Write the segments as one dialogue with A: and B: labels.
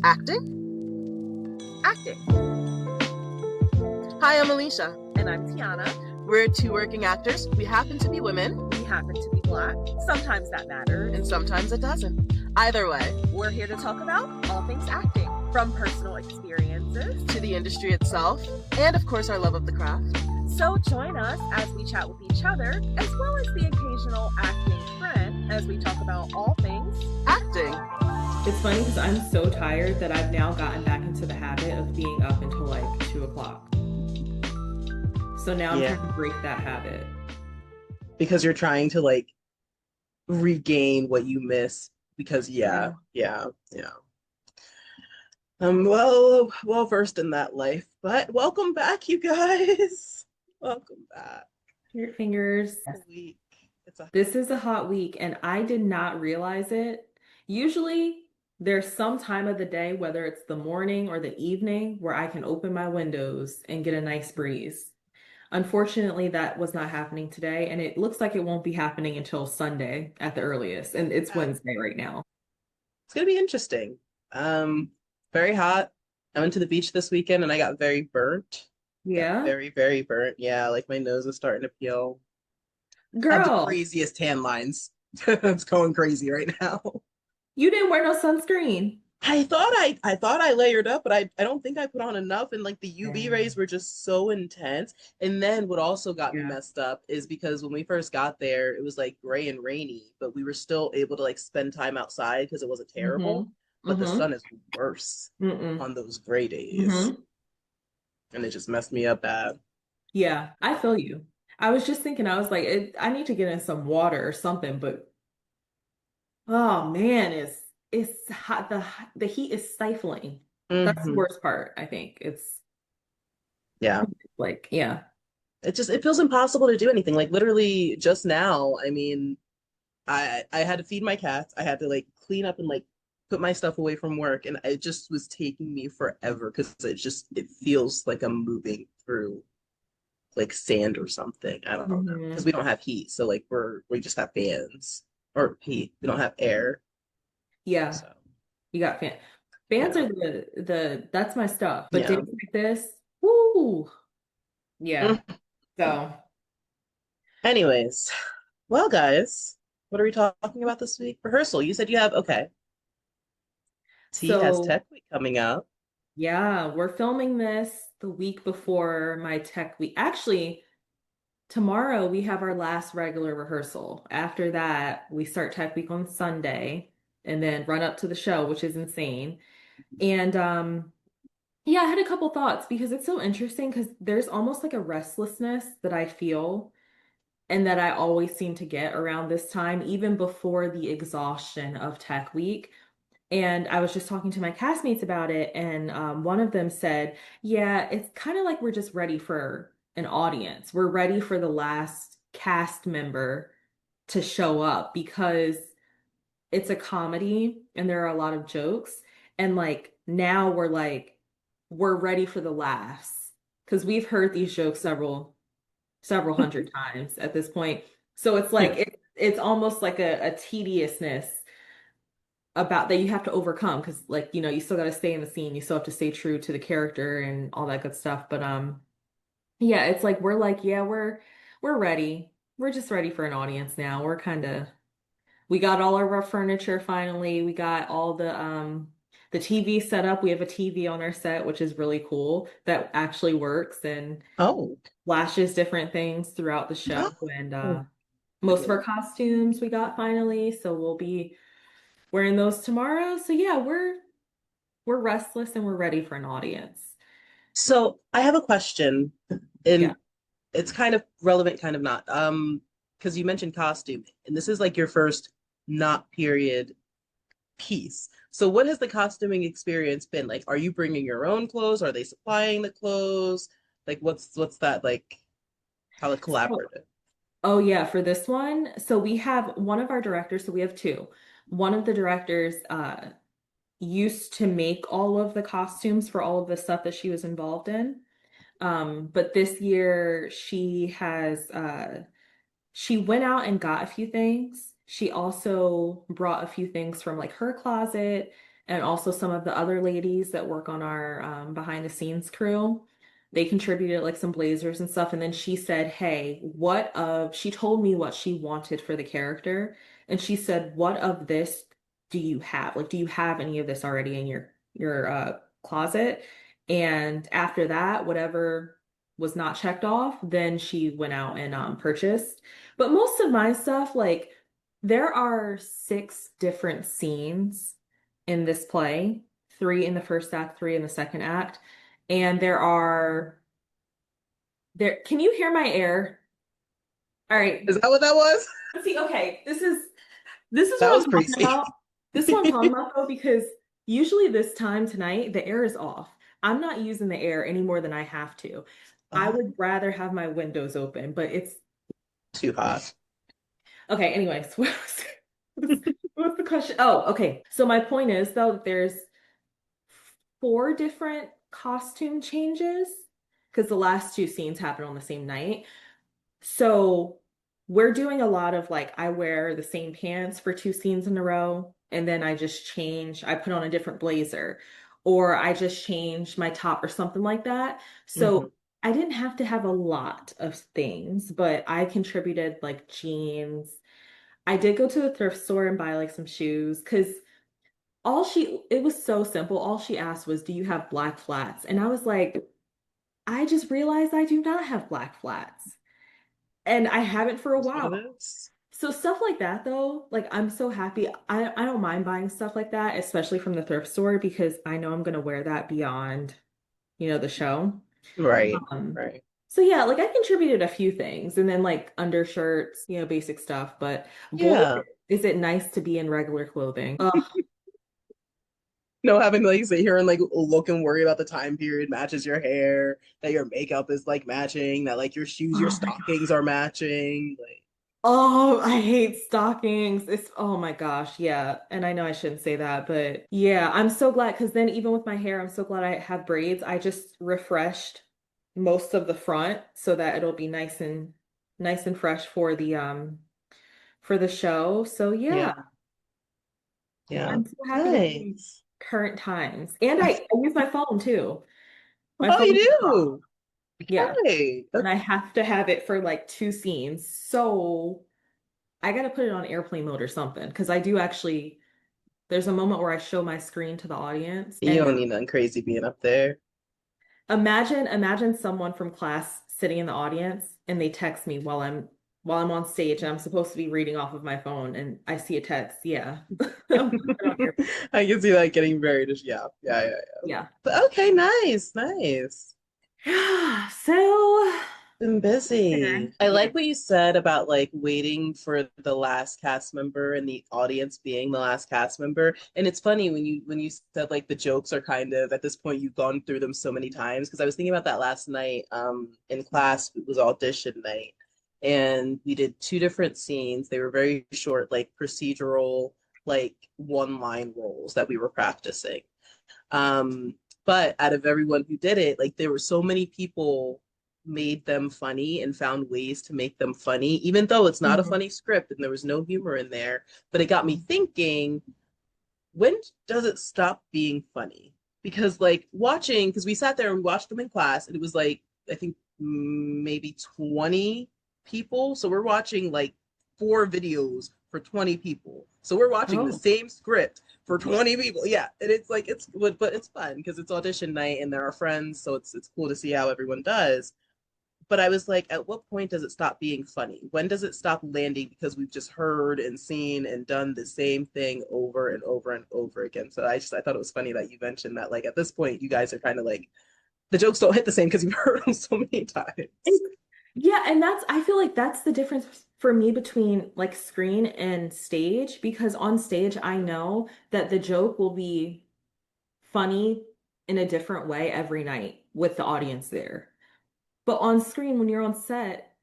A: Acting?
B: Acting.
A: Hi, I'm Alicia.
B: And I'm Tiana.
A: We're two working actors. We happen to be women.
B: We happen to be Black. Sometimes that matters.
A: And sometimes it doesn't. Either way,
B: we're here to talk about all things acting, from personal experiences
A: to the industry itself, and of course our love of the craft.
B: So join us as we chat with each other, as well as the occasional acting friend, as we talk about all things
A: acting.
C: It's funny because I'm so tired that I've now gotten back into the habit of being up until like 2 o'clock. So now I'm trying to break that habit.
D: Because you're trying to like regain what you miss. Because yeah. I'm well versed in that life. But welcome back, you guys. Welcome back.
C: Your fingers.
D: Week.
C: This is a hot week, and I did not realize it. Usually there's some time of the day, whether it's the morning or the evening, where I can open my windows and get a nice breeze. Unfortunately, that was not happening today, and it looks like it won't be happening until Sunday at the earliest, and it's Wednesday right now.
D: It's gonna be interesting. Very hot. I went to the beach this weekend and I got very burnt.
C: Yeah.
D: Very, very burnt. Yeah, like my nose is starting to peel.
C: Girl.
D: I have the craziest tan lines. It's going crazy right now.
C: You didn't wear no sunscreen.
D: I thought I layered up, but I don't think I put on enough, and like the UV rays were just so intense. And then what also got me messed up is because when we first got there, it was like gray and rainy, but we were still able to like spend time outside because it wasn't terrible. But the sun is worse on those gray days. And it just messed me up bad.
C: Yeah, I feel you. I was just thinking, I was like, I need to get in some water or something, but oh man, it's hot. The heat is stifling. That's the worst part, I think. It's like, yeah.
D: It feels impossible to do anything. Like literally just now, I mean, I had to feed my cats. I had to like clean up and like put my stuff away from work, and it just was taking me forever because it feels like I'm moving through like sand or something. I don't know, because we don't have heat, so like we just have fans or heat. We don't have air.
C: Yeah, so you got fans. Fans are that's my stuff. But days like this, woo, yeah. So,
D: anyways, well, guys, what are we talking about this week? Rehearsal. You said you have T has Tech Week coming up.
C: Yeah, we're filming this the week before my Tech Week. Actually, tomorrow we have our last regular rehearsal. After that, we start Tech Week on Sunday and then run up to the show, which is insane. And yeah, I had a couple thoughts because it's so interesting because there's almost like a restlessness that I feel and that I always seem to get around this time, even before the exhaustion of Tech Week. And I was just talking to my castmates about it, and one of them said, yeah, it's kind of like we're just ready for an audience. We're ready for the last cast member to show up because it's a comedy and there are a lot of jokes. And like now we're ready for the laughs because we've heard these jokes several hundred times at this point. So it's like it's almost like a tediousness about that you have to overcome because like you still got to stay in the scene, you still have to stay true to the character and all that good stuff. But yeah, it's like we're ready. We're just ready for an audience now. We got all of our furniture finally. We got all the TV set up. We have a TV on our set, which is really cool, that actually works and flashes different things throughout the show. And most of our costumes we got finally, so we'll be wearing those tomorrow. So yeah, we're restless and we're ready for an audience.
D: So I have a question, and it's kind of relevant, kind of not. Because you mentioned costume, and this is like your first not period piece. So what has the costuming experience been like? Are you bringing your own clothes? Are they supplying the clothes? Like what's that like? How it's collaborative?
C: Oh yeah, for this one, so we have one of our directors, so we have two. One of the directors used to make all of the costumes for all of the stuff that she was involved in. But this year she went out and got a few things. She also brought a few things from like her closet and also some of the other ladies that work on our behind the scenes crew. They contributed like some blazers and stuff. And then she said, hey, she told me what she wanted for the character. And she said, what of this do you have? Like, do you have any of this already in your closet? And after that, whatever was not checked off, then she went out and purchased. But most of my stuff, like, there are 6 different scenes in this play, 3 in the first act, 3 in the second act. And can you hear my air? All right.
D: Is that what that was?
C: See, okay, this is
D: That
C: what
D: was
C: I'm talking
D: crazy.
C: about. This is what I'm talking about though, because usually this time tonight, the air is off. I'm not using the air any more than I have to. I would rather have my windows open, but it's
D: Too hot.
C: okay. Anyways, what's the question? Oh, okay. So my point is though, that there's 4 different costume changes because the last 2 scenes happen on the same night. So we're doing a lot of like, I wear the same pants for 2 scenes in a row, and then I put on a different blazer, or I just change my top or something like that.
D: Mhm.
C: So I didn't have to have a lot of things, but I contributed like jeans. I did go to the thrift store and buy like some shoes because it was so simple. All she asked was, do you have black flats? And I was like, I just realized I do not have black flats. And I haven't for a
D: That's what it
C: while.
D: is.
C: So stuff like that though, like I'm so happy. I don't mind buying stuff like that, especially from the thrift store because I know I'm gonna wear that beyond, the show.
D: Right.
C: Um,
D: Right.
C: so yeah, like I contributed a few things and then like undershirts, basic stuff, but boy,
D: Yeah.
C: is it nice to be in regular clothing. Ugh.
D: No, having to like sit here and like look and worry about the time period matches your hair, that your makeup is like matching, that like your shoes, your
C: Oh my
D: stockings are matching. Like,
C: Oh, I hate stockings. Oh my gosh, yeah. And I know I shouldn't say that, but yeah, I'm so glad because then even with my hair, I'm so glad I have braids. I just refreshed most of the front so that it'll be nice and fresh for the show. So yeah,
D: yeah, yeah.
C: I'm so happy to be
D: Nice.
C: current times. And I use my phone too. My
D: Oh,
C: phone,
D: you do?
C: yeah.
D: Okay.
C: And I have to have it for like 2 scenes. So I gotta put it on airplane mode or something because I do actually. There's a moment where I show my screen to the audience,
D: You
C: and
D: don't need nothing crazy being up there.
C: imagine someone from class sitting in the audience, and they text me while I'm on stage, and I'm supposed to be reading off of my phone, and I see a text. Yeah, I'm putting it on airplane.
D: I can see that getting very just yeah.
C: Yeah.
D: But okay, nice, nice.
C: So
D: Been busy. I
C: yeah.
D: like what you said about like waiting for the last cast member and the audience being the last cast member. And it's funny when you said like the jokes are kind of at this point you've gone through them so many times because I was thinking about that last night in class. It was audition night and we did 2 different scenes. They were very short, like procedural, like one-line roles that we were practicing. Um, but out of everyone who did it, like there were so many people made them funny and found ways to make them funny, even though it's not a
C: Mhm.
D: funny script and there was no humor in there. But it got me thinking, when does it stop being funny? Because like watching, because we sat there and we watched them in class, and it was like I think maybe 20 people. So we're watching like 4 videos for 20 people. So we're watching the
C: Oh.
D: same script for 20 people. Yeah. And it's like but it's fun because it's audition night and there are friends, so it's cool to see how everyone does. But I was like, at what point does it stop being funny? When does it stop landing because we've just heard and seen and done the same thing over and over and over again? So I thought it was funny that you mentioned that like at this point you guys are kind of like the jokes don't hit the same because you've heard them so many times.
C: Yeah, and I feel like that's the difference for me between like screen and stage because on stage I know that the joke will be funny in a different way every night with the audience there. But on screen, when you're on set,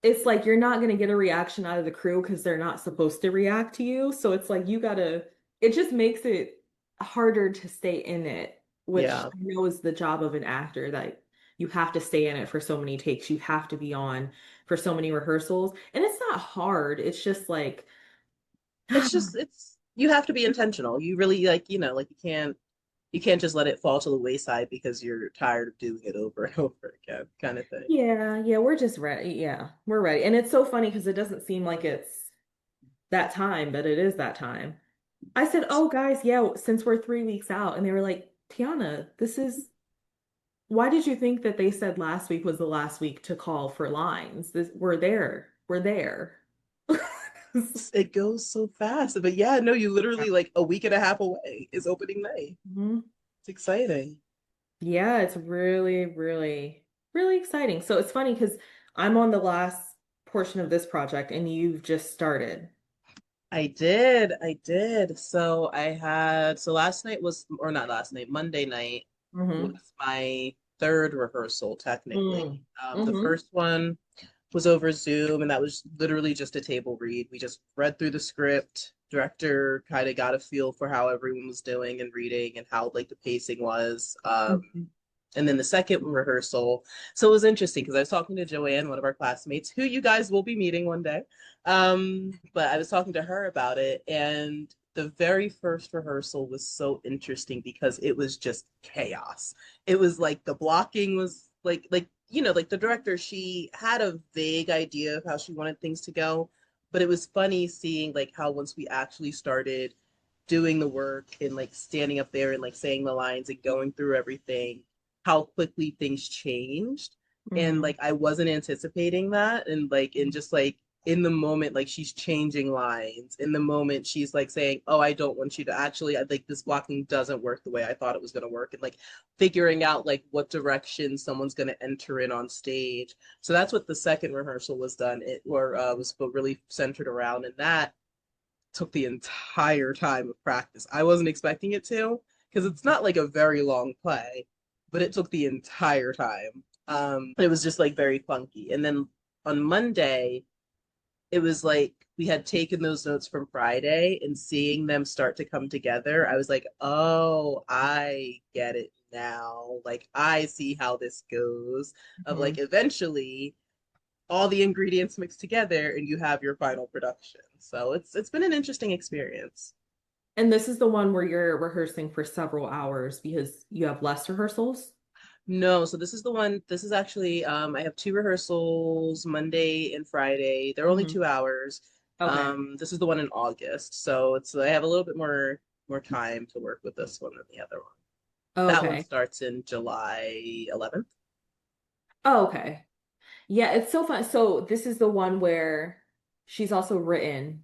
C: it's like you're not going to get a reaction out of the crew because they're not supposed to react to you. So it's like it just makes it harder to stay in it, which
D: Yeah.
C: I know is the job of an actor that you have to stay in it for so many takes. You have to be on for so many rehearsals. And it's not hard. It's just like,
D: It's just you have to be intentional. You really like, like you can't just let it fall to the wayside because you're tired of doing it over and over again, kind of thing.
C: Yeah, yeah, we're just ready. Yeah, we're ready. And it's so funny because it doesn't seem like it's that time, but it is that time. I said, "Oh, guys, yeah, since we're 3 weeks out," and they were like, "Tiana, this is why did you think that they said last week was the last week to call for lines? This we're there. We're there."
D: It goes so fast. But yeah, no, you literally like a week and a half away is opening night.
C: Mhm.
D: It's exciting.
C: Yeah, it's really, really, really exciting. So it's funny because I'm on the last portion of this project and you've just started.
D: I did. So last night was, or not last night, Monday night was
C: Hmm.
D: my third rehearsal, technically.
C: Mm.
D: The
C: Hmm.
D: first one was over Zoom, and that was literally just a table read. We just read through the script. Director kind of got a feel for how everyone was doing and reading and how like the pacing was.
C: Hmm.
D: And then the second rehearsal. So it was interesting because I was talking to Joanne, one of our classmates, who you guys will be meeting one day. But I was talking to her about it, and the very first rehearsal was so interesting because it was just chaos. It was like the blocking was like the director, she had a vague idea of how she wanted things to go, but it was funny seeing like how once we actually started doing the work and like standing up there and like saying the lines and going through everything, how quickly things changed. And
C: Hmm.
D: like I wasn't anticipating that. And like in just like in the moment, like she's changing lines. In the moment, she's like saying, "Oh, I don't want you to actually like this blocking doesn't work the way I thought it was gonna work," and like figuring out like what direction someone's gonna enter in on stage. So that's what the second rehearsal was done. It or was really centered around, and that took the entire time of practice. I wasn't expecting it to because it's not like a very long play, but it took the entire time. It was just like very funky. And then on Monday, it was like we had taken those notes from Friday and seeing them start to come together. I was like, oh, I get it now. Like, I see how this goes. Of
C: Hmm.
D: like, eventually, all the ingredients mixed together and you have your final production. So it's been an interesting experience.
C: And this is the one where you're rehearsing for several hours because you have less rehearsals.
D: No, so this is the one. This is actually I have two rehearsals Monday and Friday. They're only
C: Hmm.
D: 2 hours.
C: Okay.
D: This is the one in August. So it's I have a little bit more time to work with this one than the other one. That one
C: Okay.
D: starts in July 11th.
C: Okay. Yeah, it's so fun. So this is the one where she's also written.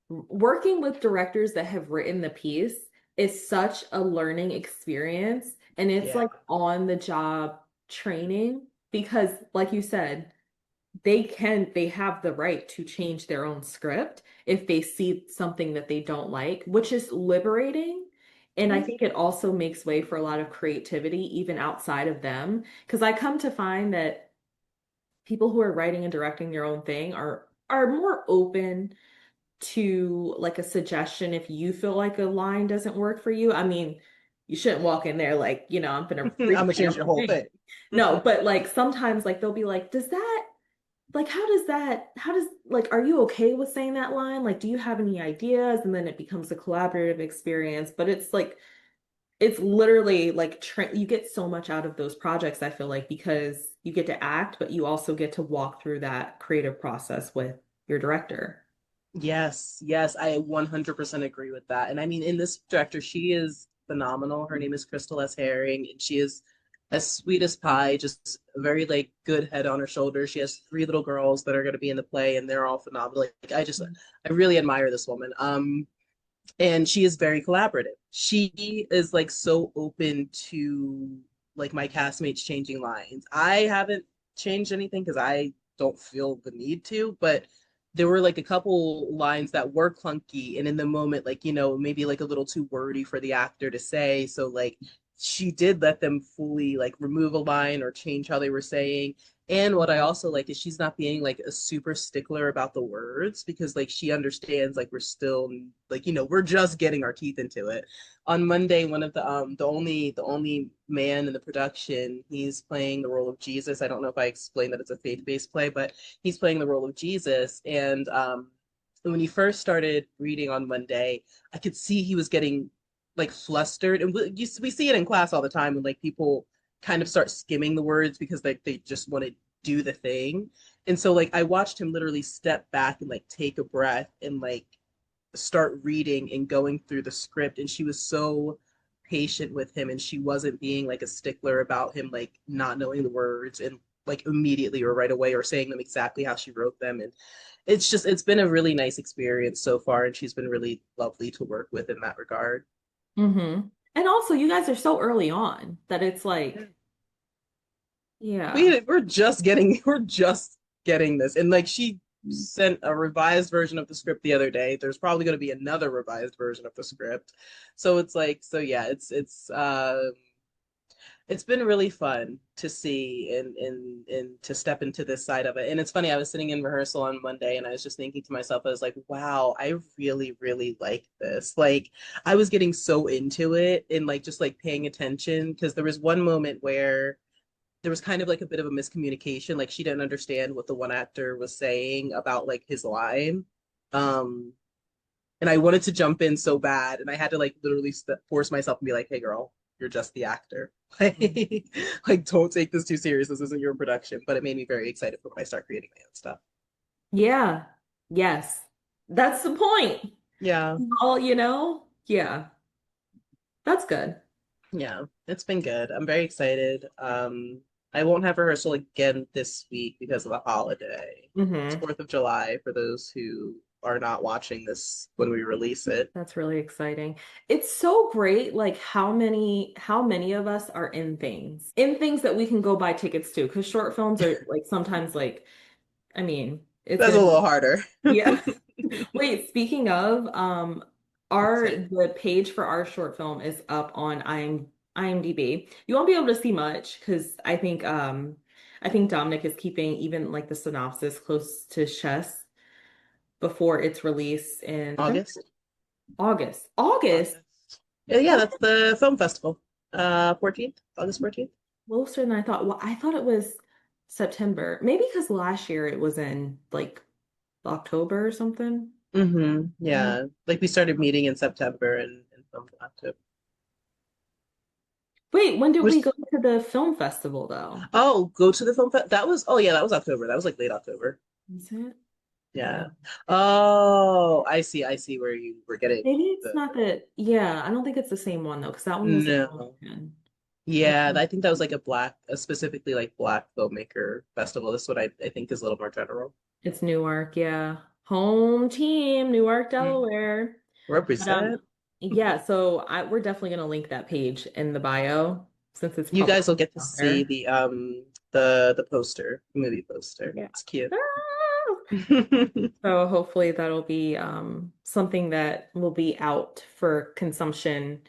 C: Working with directors that have written the piece is such a learning experience, and it's
D: Yeah.
C: like on the job training because, like you said, they have the right to change their own script if they see something that they don't like, which is liberating. And I think it also makes way for a lot of creativity even outside of them. Because I come to find that people who are writing and directing their own thing are more open to like a suggestion if you feel like a line doesn't work for you. I mean, you shouldn't walk in there like, I'm gonna
D: I'm gonna
C: rewrite your
D: change your
C: whole
D: whole
C: thing.
D: thing.
C: No, but like sometimes like they'll be like, does that like how does like are you okay with saying that line? Like, do you have any ideas? And then it becomes a collaborative experience. But it's like it's literally like you get so much out of those projects, I feel like, because you get to act, but you also get to walk through that creative process with your director.
D: Yes, yes, I 100% agree with that. And I mean, in this director, she is phenomenal. Her name is Crystal S. Herring, and she is as sweet as pie, just a very like good head on her shoulders. She has three little girls that are going to be in the play, and they're all phenomenal. Like I really admire this woman. And she is very collaborative. She is like so open to like my castmates changing lines. I haven't changed anything because I don't feel the need to, but there were like a couple lines that were clunky and in the moment like maybe like a little too wordy for the actor to say, so like she did let them fully like remove a line or change how they were saying. And what I also like is she's not being like a super stickler about the words because like she understands like we're still like we're just getting our teeth into it. On Monday, one of the only man in the production, he's playing the role of Jesus. I don't know if I explained that it's a faith-based play, but he's playing the role of Jesus, and when he first started reading on Monday, I could see he was getting like flustered, and we see it in class all the time when like people kind of start skimming the words because like they just want to do the thing. And so like I watched him literally step back and like take a breath and like start reading and going through the script, and she was so patient with him, and she wasn't being like a stickler about him like not knowing the words and like immediately or right away or saying them exactly how she wrote them. And it's been a really nice experience so far, and she's been really lovely to work with in that regard.
C: Mm-hmm. And also, you guys are so early on that it's like, yeah.
D: We're just getting this, and like she sent a revised version of the script the other day. There's probably going to be another revised version of the script, so it's like, so yeah, it's been really fun to see and to step into this side of it. And it's funny, I was sitting in rehearsal on Monday and I was just thinking to myself, I was like, wow, I really, really like this. Like I was getting so into it and like just like paying attention, because there was one moment where there was kind of like a bit of a miscommunication. Like she didn't understand what the one actor was saying about like his line. Um, and I wanted to jump in so bad, and I had to like literally force myself and be like, "Hey, girl, you're just the actor. Like, don't take this too serious. This isn't your production." But it made me very excited for when I start creating my own stuff.
C: Yeah. Yes. That's the point.
D: Yeah,
C: All, yeah. That's good.
D: yeah, it's been good. I'm very excited. I won't have rehearsal again this week because of the holiday. It's
C: Hmm.
D: 4th of July for those who are not watching this when we release it.
C: That's really exciting. It's so great, like how many of us are in things that we can go buy tickets to. Because short films are like sometimes like, I mean, it's
D: That's a
C: gonna be,
D: little harder.
C: yeah. Wait, speaking of, the page for our short film is up on IMDb. You won't be able to see much because I think Dominic is keeping even like the synopsis close to his chest before its release in
D: August.
C: August. August?
D: August. Yeah,
C: That's
D: that's the film festival. 14th, August 14th.
C: closer than I thought. Well, I thought it was September. Maybe because last year it was in like October or something.
D: Mm-hmm.
C: Mm.
D: Yeah. Like we started meeting in September and filmed in October.
C: Wait, when did we
D: Which
C: go to the film festival though?
D: go to the film fest. That was, oh yeah, that was October. That was like late October.
C: Is it?
D: Yeah. Oh, I see where you were getting
C: Maybe it's
D: the
C: not that. Yeah, I don't think it's the same one though, because that one was in
D: no.
C: Wilmington. I
D: Yeah,
C: think
D: I think that was like a specifically like black filmmaker festival. This is what I think is a little more general.
C: it's Newark. Yeah, home team, Newark,
D: Mhm.
C: Delaware. But
D: Represent.
C: yeah. So we're definitely gonna link that page in the bio since it's
D: You
C: public
D: guys will get to
C: out
D: see
C: there.
D: the poster, movie poster.
C: Yeah.
D: It's cute.
C: Ah! So hopefully that'll be something that will be out for consumption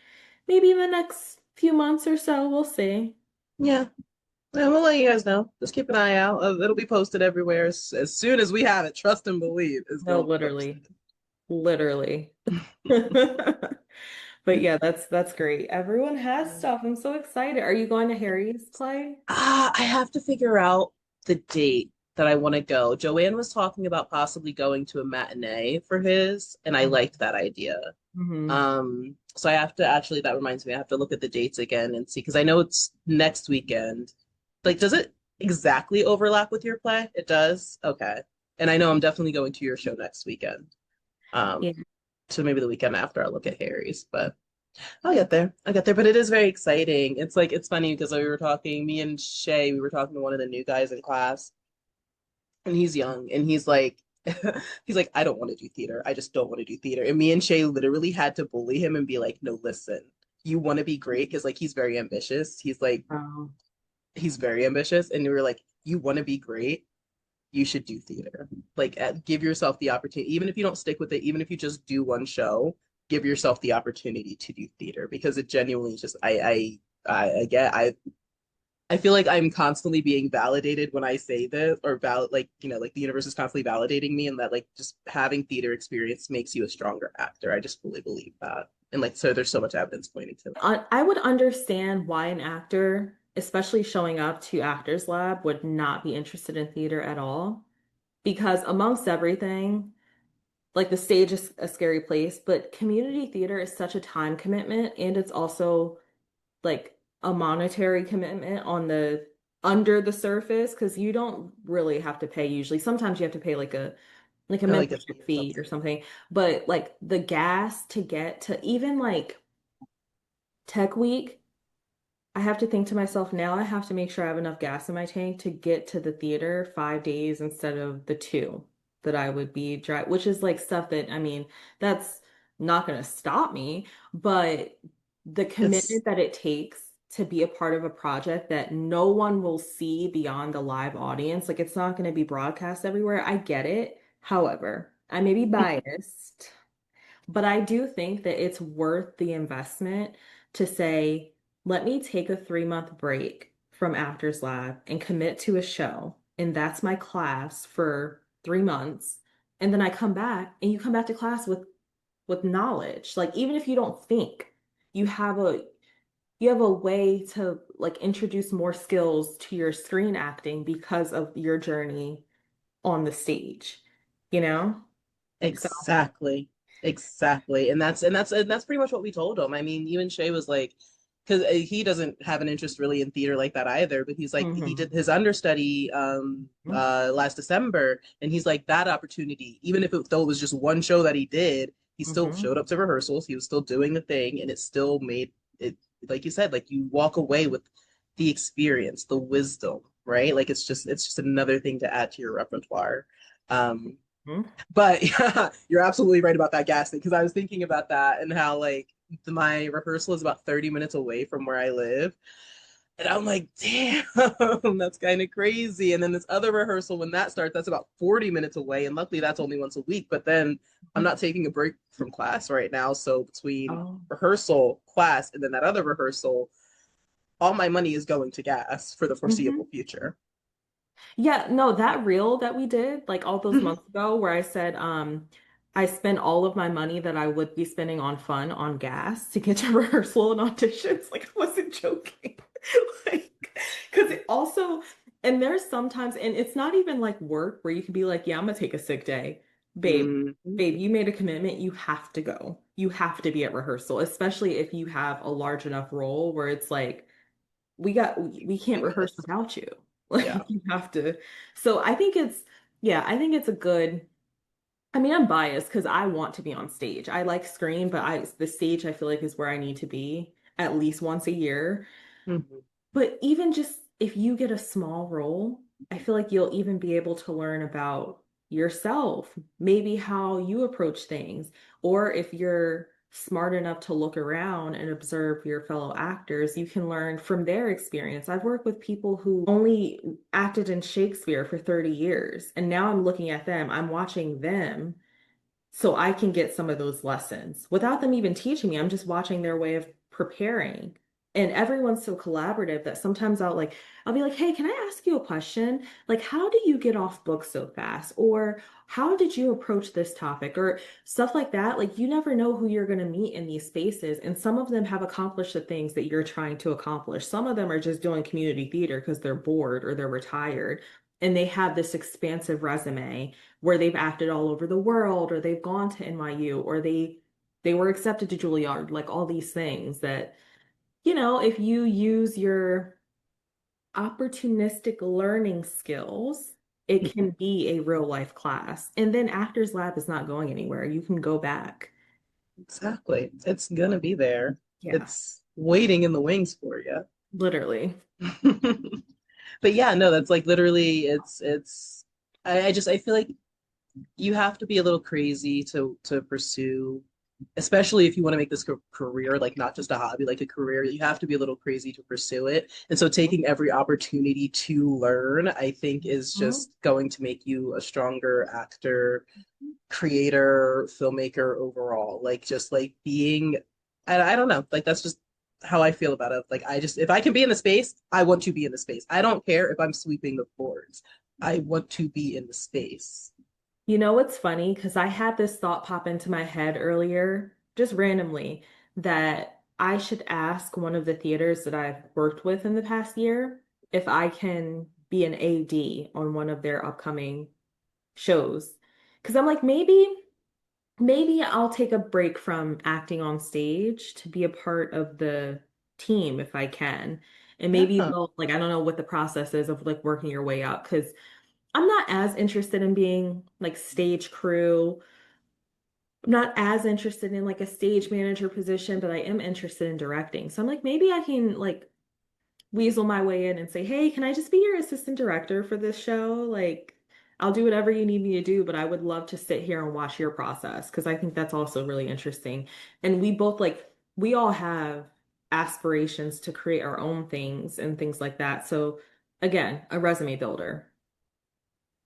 C: maybe in the next few months or so. We'll see.
D: Yeah. And we'll let you guys know. Just keep an eye out. It'll be posted everywhere as soon as we have it. Trust and believe it's
C: No,
D: going to be
C: literally.
D: posted.
C: Literally. But yeah, that's great. Everyone has stuff. I'm so excited. Are you going to Harry's play?
D: I have to figure out the date that I want to go. Joanne was talking about possibly going to a matinee for his, and I liked that idea.
C: Mm-hmm.
D: So I have to actually, that reminds me, I have to look at the dates again and see, because I know it's next weekend. Like, does it exactly overlap with your play? It does? Okay. And I know I'm definitely going to your show next weekend. Um,
C: Yeah.
D: so maybe the weekend after I'll look at Harry's, but I'll get there. I'll get there. But it is very exciting. It's like it's funny because we were talking, me and Shay, we were talking to one of the new guys in class, and he's young, and he's like, he's like, I don't want to do theater. I just don't want to do theater. And me and Shay literally had to bully him and be like, no, listen, you want to be great because like he's very ambitious.
C: Oh,
D: He's very ambitious, and we were like, you want to be great, you should do theater. Like, give yourself the opportunity, even if you don't stick with it, even if you just do one show, give yourself the opportunity to do theater because it genuinely just, I get, I feel like I'm constantly being validated when I say this, or like, like the universe is constantly validating me, and that like just having theater experience makes you a stronger actor. I just fully believe that. And like, so there's so much evidence pointing to that.
C: I would understand why an actor, especially showing up to Actors Lab, would not be interested in theater at all. Because amongst everything, like the stage is a scary place, but community theater is such a time commitment, and it's also like a monetary commitment on the under the surface because you don't really have to pay usually. Sometimes you have to pay like a
D: Or like a fee
C: membership
D: or
C: fee or
D: something.
C: something, but like the gas to get to even like Tech Week, I have to think to myself now I have to make sure I have enough gas in my tank to get to the theater 5 days instead of the two that I would be drive, which is like stuff that I mean, that's not going to stop me, but the
D: It's
C: commitment that it takes to be a part of a project that no one will see beyond the live audience, like it's not going to be broadcast everywhere. I get it. However, I may be biased. But I do think that it's worth the investment to say, let me take a 3 month break from Actors Lab and commit to a show. And that's my class for 3 months. And then I come back and you come back to class with knowledge. Like even if you don't think, you have a you have a way to like introduce more skills to your screen acting because of your journey on the stage, you know? So,
D: exactly, exactly, and that's pretty much what we told him. I mean, even Shay was like, because he doesn't have an interest really in theater like that either, but he's like, he did
C: mhm.
D: his understudy last December, and he's like that opportunity, even if though it was just one show that he did, he still
C: Mhm.
D: showed up to rehearsals, he was still doing the thing, and it still made it, like you said, like you walk away with the experience, the wisdom, right? Like it's just another thing to add to your repertoire. Um,
C: Mhm.
D: but yeah, you're absolutely right about that gas thing because I was thinking about that and how like my rehearsal is about 30 minutes away from where I live. And I'm like, damn, that's kind of crazy. And then this other rehearsal, when that starts, that's about 40 minutes away. And luckily, that's only once a week. But then I'm not taking a break from class right now. So between
C: Oh.
D: rehearsal, class, and then that other rehearsal, all my money is going to gas for the
C: Mhm.
D: foreseeable future.
C: Yeah, no, that reel that we did like all those
D: Mhm.
C: months ago where I said I spent all of my money that I would be spending on fun on gas to get to rehearsal and auditions. Like I wasn't joking. Like because it also and there's sometimes and it's not even like work where you can be like, yeah, I'm gonna take a sick day. Babe,
D: Mhm.
C: babe, you made a commitment, you have to go. You have to be at rehearsal, especially if you have a large enough role where it's like we can't
D: Doing
C: rehearse
D: this.
C: without you.
D: Yeah.
C: Like you have to. So I think it's yeah, I think it's a good I mean, I'm biased because I want to be on stage. I like screen, but I the stage I feel like is where I need to be at least once a year.
D: Mhm.
C: But even just if you get a small role, I feel like you'll even be able to learn about yourself, maybe how you approach things, or if you're smart enough to look around and observe your fellow actors, you can learn from their experience. I've worked with people who only acted in Shakespeare for 30 years, and now I'm looking at them, I'm watching them so I can get some of those lessons without them even teaching me. I'm just watching their way of preparing. And everyone's so collaborative that sometimes I'll be like, hey, can I ask you a question? Like, how do you get off book so fast? Or how did you approach this topic? Or stuff like that. Like, you never know who you're going to meet in these spaces. And some of them have accomplished the things that you're trying to accomplish. Some of them are just doing community theater because they're bored or they're retired. And they have this expansive resume where they've acted all over the world or they've gone to NYU or they were accepted to Juilliard, like all these things that, if you use your opportunistic learning skills, it can be a real life class. And then Actors Lab is not going anywhere. You can go back.
D: Exactly. It's gonna be there.
C: Yeah,
D: It's waiting in the wings for you.
C: literally.
D: But yeah, no, that's like literally it's I feel like you have to be a little crazy to pursue, especially if you want to make this career, like not just a hobby, like a career, you have to be a little crazy to pursue it. And so taking every opportunity to learn, I think is
C: Mhm.
D: just going to make you a stronger actor, creator, filmmaker overall. Like just like being, I don't know, like that's just how I feel about it. Like I just, if I can be in the space, I want to be in the space. I don't care if I'm sweeping the floors. I want to be in the space.
C: You know what's funny? Because I had this thought pop into my head earlier, just randomly, that I should ask one of the theaters that I've worked with in the past year if I can be an AD on one of their upcoming shows. Because I'm like, maybe. maybe I'll take a break from acting on stage to be a part of the team if I can. And maybe
D: Yeah.
C: they'll, like, I don't know what the process is of like working your way up because I'm not as interested in being like stage crew. I'm not as interested in like a stage manager position, but I am interested in directing. So I'm like, maybe I can like weasel my way in and say, hey, can I just be your assistant director for this show? Like, I'll do whatever you need me to do, but I would love to sit here and watch your process because I think that's also really interesting. And we both like, we all have aspirations to create our own things and things like that. So, again, a resume builder,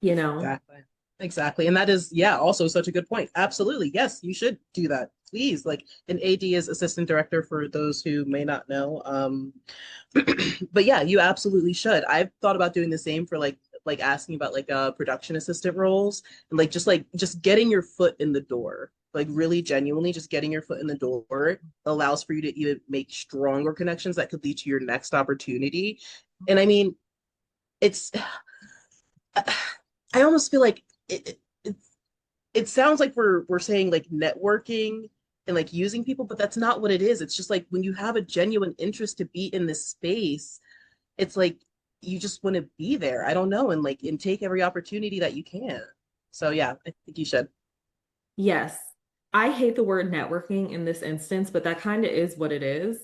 C: you know?
D: Exactly. Exactly. And that is, yeah, also such a good point. Absolutely. Yes, you should do that. Please. Like an AD is assistant director for those who may not know. But yeah, you absolutely should. I've thought about doing the same for like asking about like production assistant roles and like just getting your foot in the door. Like really genuinely just getting your foot in the door allows for you to even make stronger connections that could lead to your next opportunity. And I mean, it's I almost feel like it sounds like we're saying like networking and like using people, but that's not what it is. It's just like when you have a genuine interest to be in this space, it's like you just want to be there. I don't know, and like and take every opportunity that you can. So yeah, I think you should.
C: Yes. I hate the word networking in this instance, but that kind of is what it is.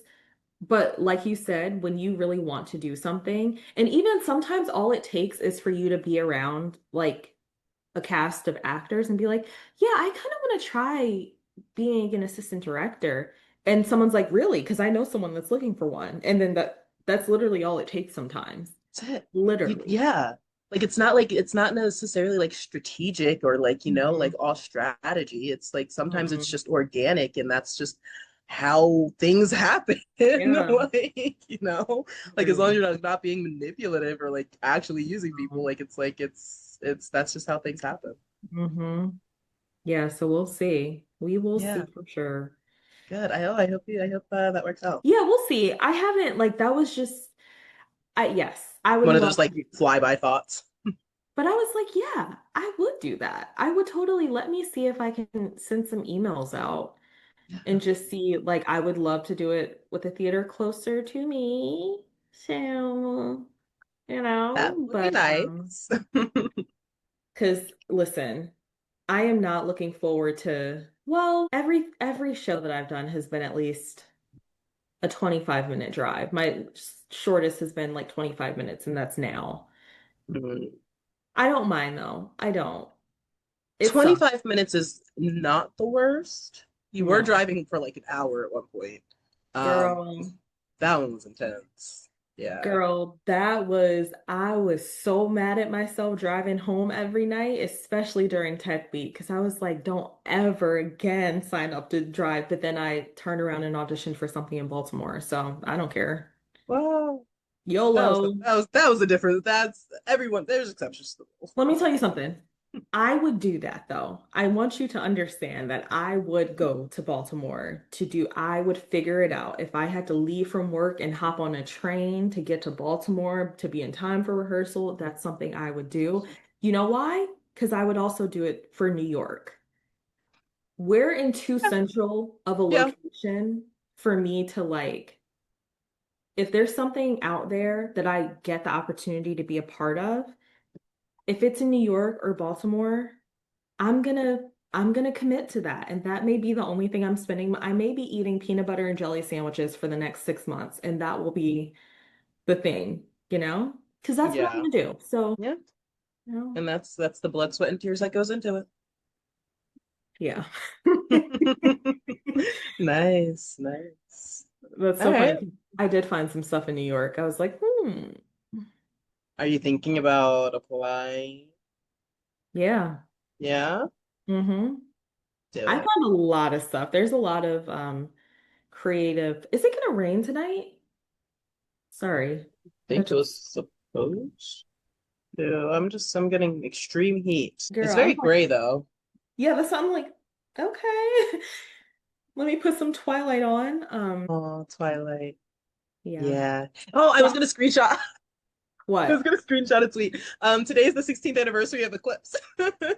C: But like you said, when you really want to do something, and even sometimes all it takes is for you to be around like a cast of actors and be like, yeah, I kind of want to try being an assistant director. And someone's like, really? Because I know someone that's looking for one. And then that's literally all it takes sometimes.
D: That's it.
C: Literally.
D: Yeah. Like it's not necessarily like strategic or like, like
C: Mhm.
D: all strategy. It's like sometimes it's
C: Mhm.
D: just organic and that's just how things happen.
C: Yeah.
D: Like, like as long as
C: Literally.
D: you're not being manipulative or like actually using people, like it's that's just how things happen.
C: Hmm. Yeah, so we'll see. We will see
D: Yeah.
C: for sure.
D: Good. I hope that works out.
C: Yeah, we'll see. I haven't like that was just yes, I would
D: One of
C: love
D: those like
C: to,
D: flyby thoughts.
C: but I was like, yeah, I would do that. I would totally let me see if I can send some emails out and just see like I would love to do it with a theater closer to me. So,
D: That would be
C: but
D: nice.
C: because listen, I am not looking forward to well, every show that I've done has been at least a 25-minute drive. My shortest has been like 25 minutes, and that's now.
D: Mm.
C: I don't mind though. I don't. It sucks.
D: 25 minutes is not the worst. You were
C: No.
D: driving for like an hour at one point. Um,
C: Girl,
D: that one was intense. Yeah.
C: girl, I was so mad at myself driving home every night, especially during tech week, because I was like, don't ever again sign up to drive. But then I turned around and auditioned for something in Baltimore, so I don't care.
D: Well,
C: YOLO.
D: that was a different. That's everyone. There's exceptions to the rule.
C: Let me tell you something. I would do that though. I want you to understand that I would go to Baltimore I would figure it out. If I had to leave from work and hop on a train to get to Baltimore to be in time for rehearsal, that's something I would do. You know why? Because I would also do it for New York. We're in too central of a
D: Yeah.
C: location for me to like, if there's something out there that I get the opportunity to be a part of, if it's in New York or Baltimore, I'm gonna commit to that. And that may be the only thing I'm spending. I may be eating peanut butter and jelly sandwiches for the next 6 months, and that will be the thing, Because that's what I'm
D: Yeah.
C: gonna do. So,
D: Yeah.
C: you know,
D: And that's the blood, sweat, and tears that goes into
C: yeah.
D: it. Nice, nice.
C: That's
D: All
C: so
D: right.
C: funny. I did find some stuff in New York. I was like,
D: Are you thinking about applying?
C: yeah.
D: Yeah,
C: Mm-hmm.
D: do
C: I
D: it.
C: found a lot of stuff. There's a lot of creative. Is it gonna rain tonight? Sorry. That
D: Think it was
C: just
D: supposed. Yeah, I'm getting extreme heat. It's
C: girl, I'm
D: very
C: like,
D: gray though.
C: yeah, that's I'm like, okay. Let me put some Twilight on.
D: Oh, Twilight.
C: Yeah.
D: Yeah. Oh, I was
C: So
D: gonna screenshot. I was
C: what?
D: gonna screenshot a tweet. Today is the 16th anniversary of Eclipse.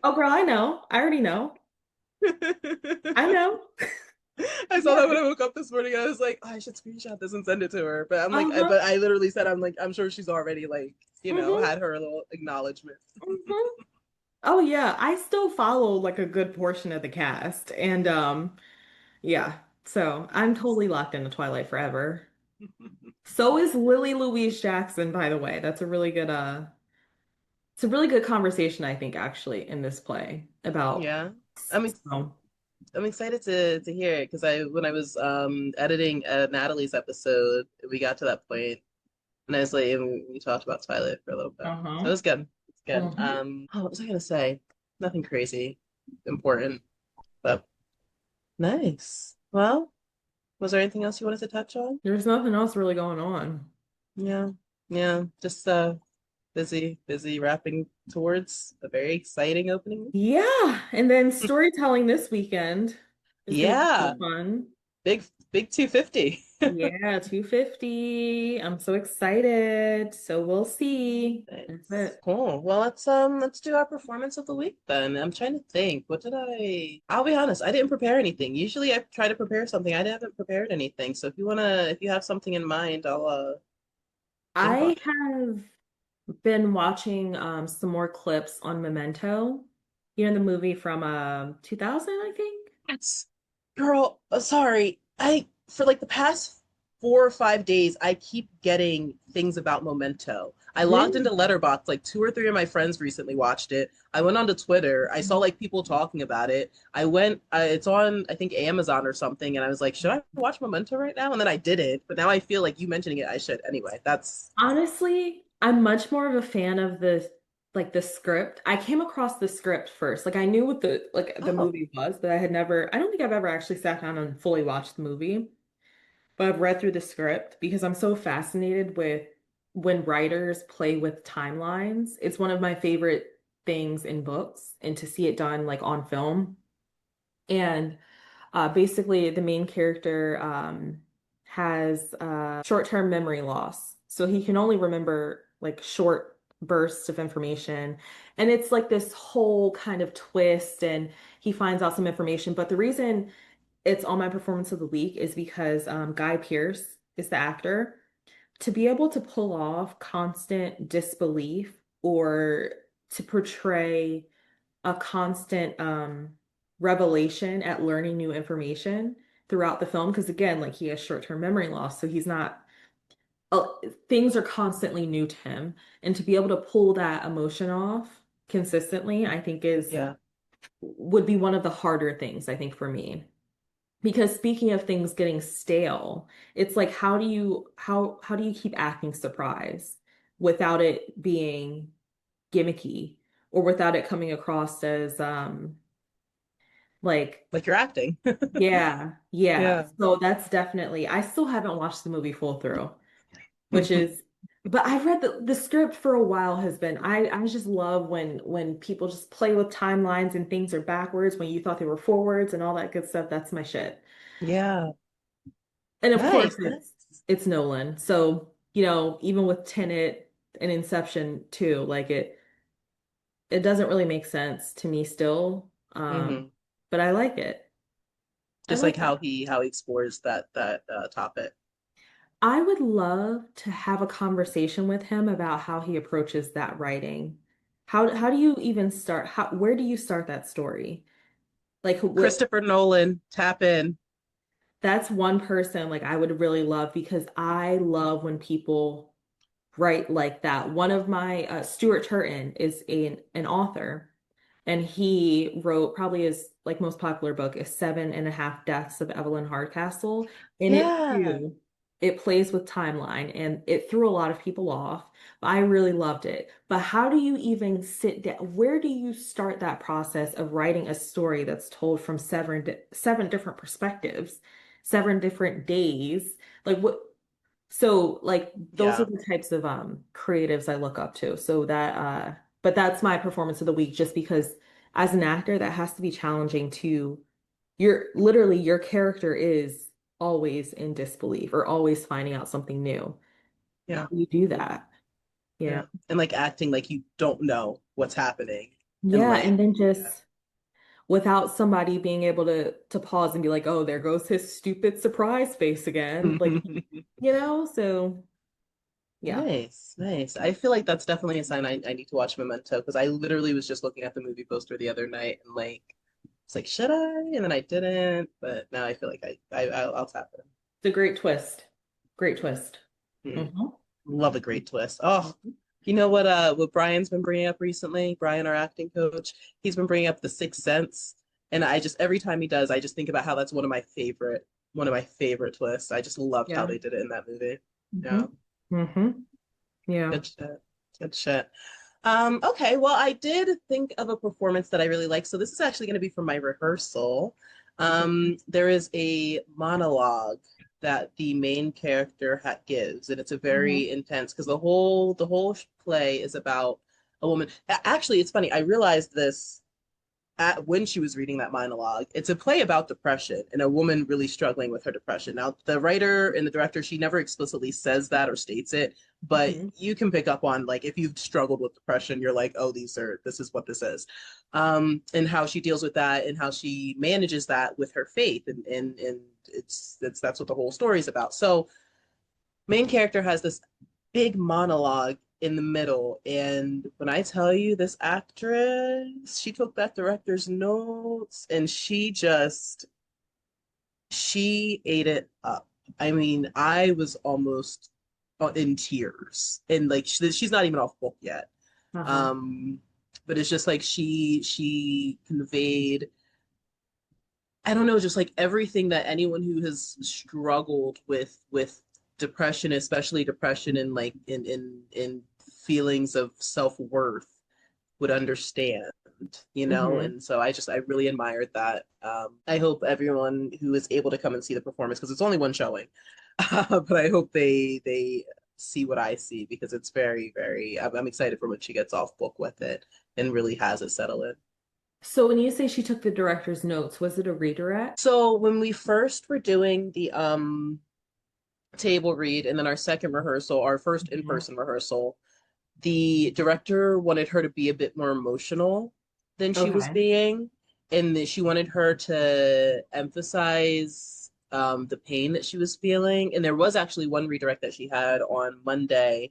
C: Oh, girl, I know. I already know. I know.
D: I saw
C: Yeah.
D: that when I woke up this morning. I was like, oh, I should screenshot this and send it to her. But I'm like,
C: Uh-huh.
D: but I literally said, I'm like, I'm sure she's already like,
C: Hmm.
D: had her little acknowledgement.
C: Hmm. Oh yeah, I still follow like a good portion of the cast. And yeah. So I'm totally locked into Twilight forever. So is Lily Louise Jackson, by the way. That's a really good it's a really good conversation, I think, actually, in this play about
D: Yeah. I'm
C: so.
D: I'm excited to hear it because I when I was editing Natalie's episode, we got to that point and I was like, and we talked about Twilight for a little bit. So it
C: Uh-huh.
D: was good. It's good.
C: Hmm.
D: Oh, what was I gonna say? Nothing crazy important, but nice. Well, was there anything else you wanted to touch on?
C: There's nothing else really going on.
D: Yeah. Yeah. Just busy wrapping towards a very exciting opening.
C: Yeah, and then storytelling this weekend is going to be so
D: Yeah.
C: fun.
D: Big big 250.
C: Yeah, 250. I'm so excited. So we'll see. That's
D: Nice.
C: it.
D: Cool. Well, let's do our performance of the week then. I'm trying to think. What did I? I'll be honest, I didn't prepare anything. Usually I try to prepare something. I haven't prepared anything. So if you have something in mind, I'll think on
C: I
D: it.
C: have been watching some more clips on Memento. You know, the movie from 2000, I think.
D: Yes. Girl, sorry. I for like the past 4 or 5 days, I keep getting things about Memento. I logged into
C: Really?
D: Letterboxd, like 2 or 3 of my friends recently watched it. I went onto Twitter. I saw like people talking about it. It's on, I think, Amazon or something, and I was like, should I watch Memento right now? And then I didn't, but now I feel like you mentioning it, I should. Anyway, that's
C: Honestly, I'm much more of a fan of the script. I came across the script first. Like I knew what the
D: oh,
C: movie was, but I don't think I've ever actually sat down and fully watched the movie. But I've read through the script because I'm so fascinated with when writers play with timelines. It's one of my favorite things in books, and to see it done like on film. And basically, the main character has short-term memory loss. So he can only remember like short bursts of information. And it's like this whole kind of twist, and he finds out some information. But the reason it's on my performance of the week is because Guy Pearce is the actor. To be able to pull off constant disbelief or to portray a constant revelation at learning new information throughout the film, because again, like he has short-term memory loss, so he's not uh, things are constantly new to him, and to be able to pull that emotion off consistently, I think is
D: yeah.
C: would be one of the harder things, I think, for me. Because speaking of things getting stale, it's like how do you keep acting surprised without it being gimmicky or without it coming across as like,
D: Like you're acting.
C: yeah, yeah.
D: Yeah.
C: So that's definitely, I still haven't watched the movie full through, which is, but I've read the script for a while has been, I just love when people just play with timelines and things are backwards when you thought they were forwards and all that good stuff. That's my shit.
D: Yeah.
C: And of course
D: Nice.
C: it's Nolan. So, even with Tenet and Inception too, like it doesn't really make sense to me still.
D: Hmm.
C: But I like it. I
D: Just like
C: like it.
D: how he explores that topic.
C: I would love to have a conversation with him about how he approaches that writing. How do you even start? Where do you start that story? Like what
D: Christopher Nolan, tap in.
C: that's one person like I would really love because I love when people write like that. One of my Stuart Turton is an author. And he wrote probably his like most popular book is 7.5 Deaths of Evelyn Hardcastle. And it
D: Yeah.
C: too, it plays with timeline and it threw a lot of people off. But I really loved it. But how do you even sit down? Where do you start that process of writing a story that's told from seven different perspectives, 7 different days? Like what? So like those are
D: Yeah.
C: the types of creatives I look up to. So that but that's my performance of the week just because as an actor that has to be challenging to your character is always in disbelief or always finding out something new. How
D: Yeah.
C: do you do that? Yeah.
D: Yeah. And like acting like you don't know what's happening. And
C: Yeah,
D: like,
C: and then
D: yeah.
C: just without somebody being able to pause and be like, oh, there goes his stupid surprise face again. Like, so yeah.
D: Nice, nice. I feel like that's definitely a sign I need to watch Memento because I literally was just looking at the movie poster the other night and like it's like, should I? And then I didn't, but now I feel like I'll tap
C: It's a great twist. Great twist.
D: in.
C: Hmm.
D: Love a great twist. Oh, you know what Brian's been bringing up recently? Brian, our acting coach, he's been bringing up The Sixth Sense. And I just every time he does, I just think about how that's one of my favorite twists. I just loved how
C: Yeah.
D: they did it in that movie.
C: Hmm.
D: Yeah.
C: Hmm. Yeah.
D: Good shit. Good shit. Okay, well, I did think of a performance that I really like. So this is actually going to be from my rehearsal. There is a monologue that the main character gives, and it's a
C: Mhm.
D: very intense because the whole play is about a woman. Actually, it's funny. I realized this when she was reading that monologue. It's a play about depression and a woman really struggling with her depression. Now, the writer and the director, she never explicitly says that or states it, but
C: Mhm.
D: you can pick up on like if you've struggled with depression, you're like, oh, this is what this is. And how she deals with that and how she manages that with her faith and it's that's what the whole story is about. So main character has this big monologue in the middle. And when I tell you this actress, she took that director's notes and she ate it up. I mean, I was almost in tears. And like she's not even off book yet.
C: Uh-huh.
D: Um, but it's just like she conveyed I don't know, just like everything that anyone who has struggled with depression, especially depression and like in feelings of self-worth would understand, you know?
C: Hmm.
D: And so I really admired that. I hope everyone who is able to come and see the performance, because it's only one showing, but I hope they see what I see because it's very, I'm excited for when she gets off book with it and really has it settle in.
C: So when you say she took the director's notes, was it a redirect?
D: So when we first were doing the table read and then our second rehearsal, our first
C: Mhm.
D: in-person rehearsal, the director wanted her to be a bit more emotional than she was
C: Okay.
D: being, and that she wanted her to emphasize the pain that she was feeling. And there was actually one redirect that she had on Monday.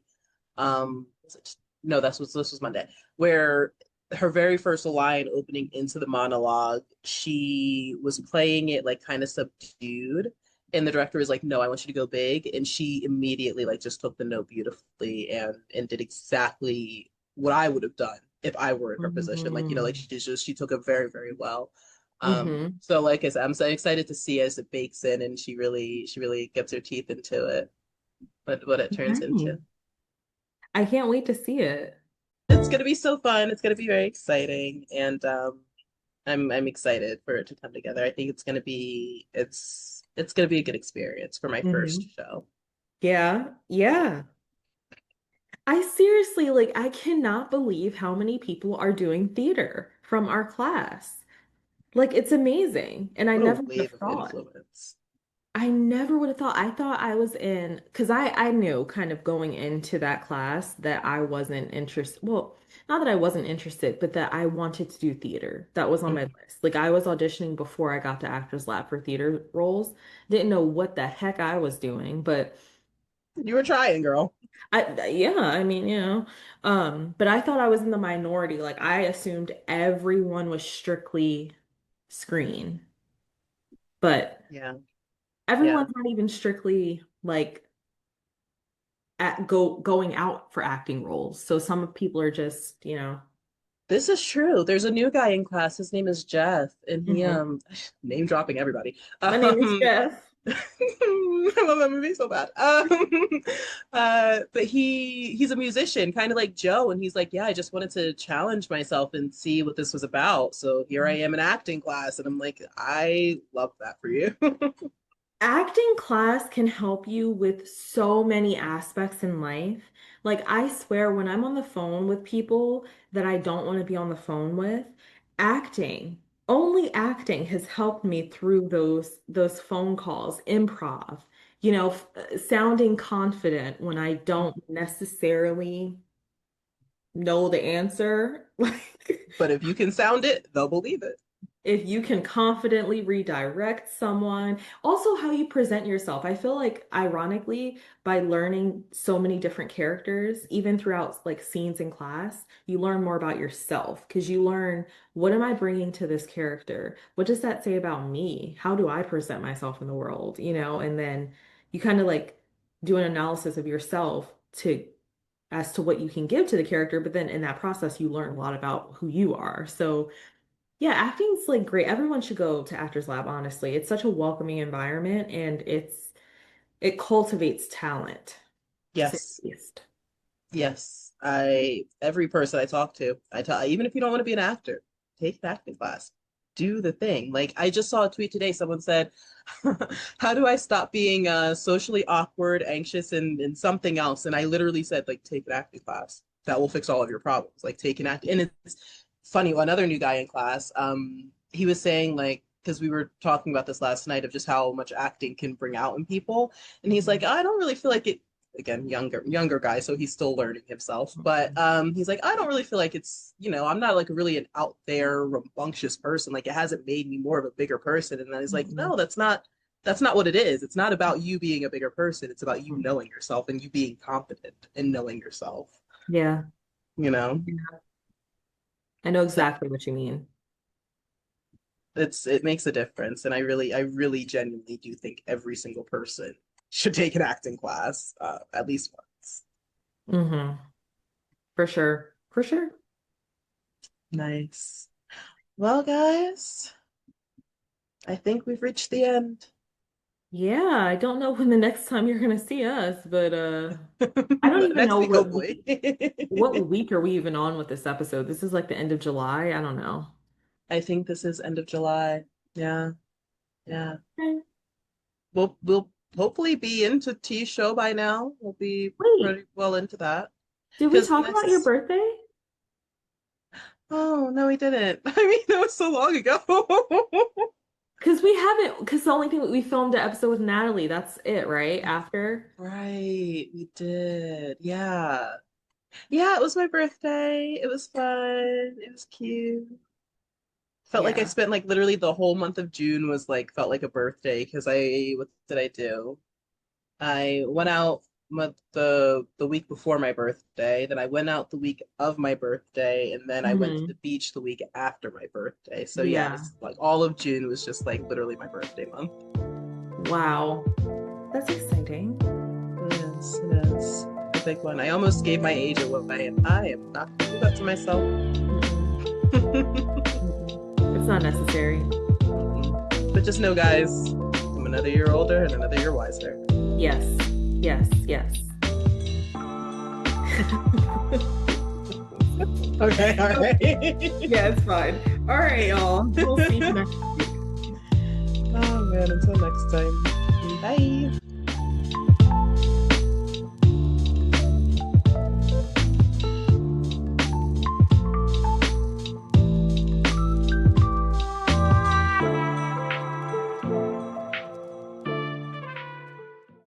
D: Was it, no, this was Monday, where her very first line opening into the monologue, she was playing it like kind of subdued. And the director was like, no, I want you to go big. And she immediately like just took the note beautifully and did exactly what I would have done if I were in her position. Like, you know, like
C: Hmm.
D: she took it very well.
C: Hmm.
D: So like I said, I'm so excited to see as it bakes in and she really gets her teeth into it, what it turns
C: Nice.
D: into.
C: I can't wait to see it.
D: It's gonna be so fun. It's gonna be very exciting, and I'm excited for it to come together. I think it's gonna be a good experience for my first
C: Hmm.
D: show.
C: Yeah. Yeah. I seriously, like, I cannot believe how many people are doing theater from our class. Like, it's amazing. And I
D: What a
C: never would
D: wave
C: have
D: of
C: thought.
D: influence.
C: I never would have thought. I thought I was in, because I knew kind of going into that class that I wasn't interested. Well, not that I wasn't interested, but that I wanted to do theater. That was on my
D: Mhm.
C: list. Like I was auditioning before I got to Actors Lab for theater roles. Didn't know what the heck I was doing, but
D: You were trying, girl.
C: yeah, I mean, but I thought I was in the minority. Like I assumed everyone was strictly screen, but
D: Yeah, yeah.
C: everyone's not even strictly like going out for acting roles. So some people are just,
D: This is true. There's a new guy in class. His name is Jeff, and he
C: Mhm.
D: name dropping everybody.
C: My name is Jeff.
D: I love that movie so bad. But he's a musician, kind of like Joe, and he's like, yeah, I just wanted to challenge myself and see what this was about. So here I am in acting class, and I'm like, I love that for you.
C: Acting class can help you with so many aspects in life. Like, I swear, when I'm on the phone with people that I don't want to be on the phone with, acting, only acting has helped me through those phone calls, improv, sounding confident when I don't necessarily know the answer. Like,
D: But if you can sound it, they'll believe it.
C: if you can confidently redirect someone, also how you present yourself. I feel like, ironically, by learning so many different characters, even throughout like scenes in class, you learn more about yourself because you learn, what am I bringing to this character? What does that say about me? How do I present myself in the world? And then you kind of like do an analysis of yourself to as to what you can give to the character, but then in that process, you learn a lot about who you are. So yeah, acting's like great. Everyone should go to Actors Lab, honestly. It's such a welcoming environment and it cultivates talent, to say
D: Yes.
C: the least.
D: Yes. Every person I talk to, I tell, even if you don't want to be an actor, take an acting class. Do the thing. Like I just saw a tweet today, someone said, how do I stop being socially awkward, anxious, and something else? And I literally said, like, take an acting class. That will fix all of your problems. Like take an act. And it's funny, another new guy in class, he was saying like, because we were talking about this last night of just how much acting can bring out in people. And he's like, I don't really feel like it, again, younger guy, so he's still learning himself, but he's like, I don't really feel like it's, I'm not like really an out there rambunctious person, like it hasn't made me more of a bigger person. And then he's like,
C: Mhm.
D: no, that's not what it is. It's not about you being a bigger person, it's about you knowing yourself and you being confident in knowing yourself,
C: Yeah,
D: you know.
C: I know
D: So
C: exactly what you mean.
D: it makes a difference, and I really genuinely do think every single person should take an acting class at least once.
C: Hmm. For sure. For sure.
D: Nice. Well, guys, I think we've reached the end.
C: Yeah, I don't know when the next time you're gonna see us, but I don't even
D: Next
C: know
D: week,
C: what
D: hopefully.
C: what week are we even on with this episode? This is like the end of July. I don't know.
D: I think this is end of July. Yeah, yeah.
C: Okay.
D: We'll hopefully be into T show by now. We'll be
C: Wait,
D: pretty well into that.
C: did we
D: Because
C: talk about your birthday?
D: oh no, we didn't. I mean, that was so long ago.
C: Because we haven't, because the only thing we filmed an episode with Natalie, that's it, right? After?
D: Right, we did. Yeah. Yeah, it was my birthday. It was fun. It was cute. Felt like I
C: Yeah.
D: spent like literally the whole month of June was like felt like a birthday because what did I do? I went out the week before my birthday, then I went out the week of my birthday, and then I went to the
C: Hmm.
D: beach the week after my birthday. So
C: Yeah.
D: yes, like all of June was just like literally my birthday month.
C: Wow. That's exciting.
D: Yes, it is. A big one. I almost gave my age away, and I am not gonna do that to myself.
C: Mm-mm. Mm-mm. It's not necessary.
D: But just know, guys, I'm another year older and another year wiser.
C: Yes. Yes. Yes.
D: Okay, all right.
C: Yeah, it's fine. All right, y'all. We'll see you next week.
D: Oh man, until next time. Bye.